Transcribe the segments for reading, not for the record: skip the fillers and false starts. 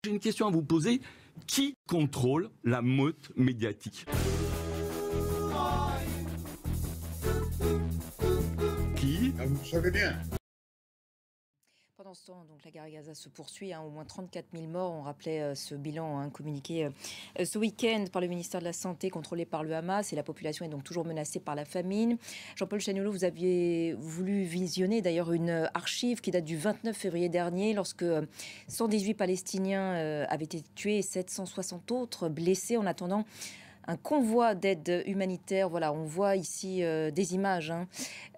J'ai une question à vous poser. Qui contrôle la meute médiatique? Qui? Ah, vous le savez bien. Pendant ce temps, donc, la guerre à Gaza se poursuit. Au moins 34 000 morts. On rappelait ce bilan communiqué ce week-end par le ministère de la Santé, contrôlé par le Hamas. Et la population est donc toujours menacée par la famine. Jean-Paul Chagnollo, vous aviez voulu visionner d'ailleurs une archive qui date du 29 février dernier, lorsque 118 Palestiniens avaient été tués et 760 autres blessés en attendant un convoi d'aide humanitaire. Voilà, on voit ici des images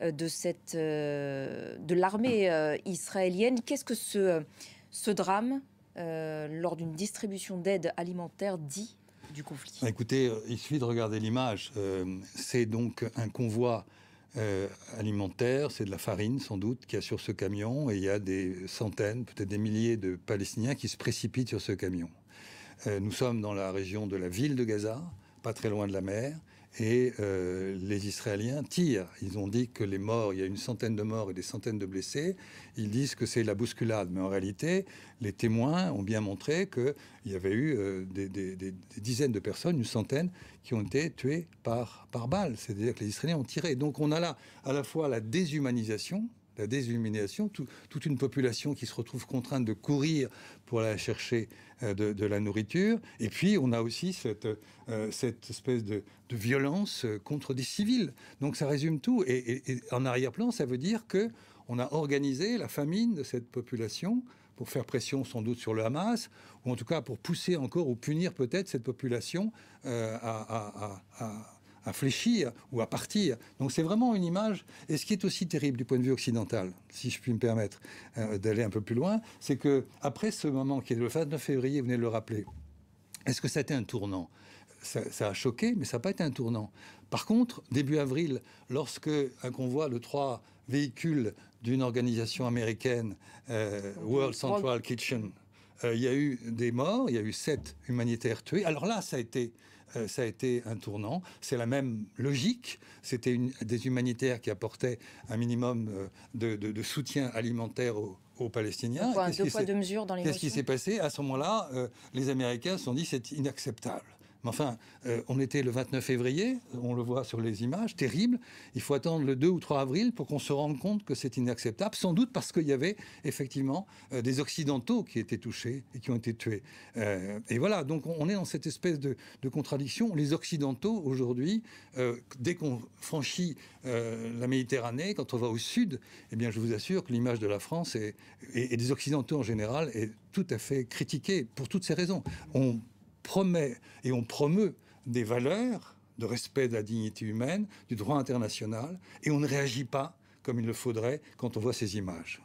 de l'armée israélienne. Qu'est-ce que ce drame, lors d'une distribution d'aide alimentaire, dit du conflit? Écoutez, il suffit de regarder l'image. C'est donc un convoi alimentaire, c'est de la farine sans doute qu'il y a sur ce camion, et il y a des centaines, peut-être des milliers de Palestiniens qui se précipitent sur ce camion. Nous sommes dans la région de la ville de Gaza, pas très loin de la mer, et les Israéliens tirent. Ils ont dit que les morts, il y a une centaine de morts et des centaines de blessés. Ils disent que c'est la bousculade, mais en réalité, les témoins ont bien montré qu'il y avait eu des dizaines de personnes, une centaine, qui ont été tuées par balle. C'est-à-dire que les Israéliens ont tiré. Donc on a là à la fois la déshumanisation, toute une population qui se retrouve contrainte de courir pour aller chercher de la nourriture. Et puis, on a aussi cette espèce de violence contre des civils. Donc, ça résume tout. Et en arrière-plan, ça veut dire qu'on a organisé la famine de cette population pour faire pression sans doute sur le Hamas, ou en tout cas pour pousser encore ou punir peut-être cette population à fléchir ou à partir. Donc c'est vraiment une image. Et ce qui est aussi terrible du point de vue occidental, si je puis me permettre d'aller un peu plus loin, c'est que après ce moment qui est le 29 février, vous venez de le rappeler, est-ce que ça a été un tournant ? Ça a choqué, mais ça n'a pas été un tournant. Par contre, début avril, lorsque un convoi de 3 véhicules d'une organisation américaine, World Central Kitchen, il y a eu des morts, il y a eu 7 humanitaires tués. Alors là, ça a été un tournant. C'est la même logique. C'était des humanitaires qui apportaient un minimum de soutien alimentaire aux Palestiniens. Deux poids, deux mesures dans les Qu'est-ce qui s'est passé? À ce moment-là, les Américains se sont dit c'est inacceptable. Mais enfin, on était le 29 février, on le voit sur les images, terrible. Il faut attendre le 2 ou 3 avril pour qu'on se rende compte que c'est inacceptable, sans doute parce qu'il y avait effectivement des Occidentaux qui étaient touchés et qui ont été tués. Et voilà, donc on est dans cette espèce de contradiction. Les Occidentaux, aujourd'hui, dès qu'on franchit la Méditerranée, quand on va au sud, eh bien, je vous assure que l'image de la France et des Occidentaux en général est tout à fait critiquée pour toutes ces raisons. On promet et on promeut des valeurs de respect de la dignité humaine, du droit international, et on ne réagit pas comme il le faudrait quand on voit ces images.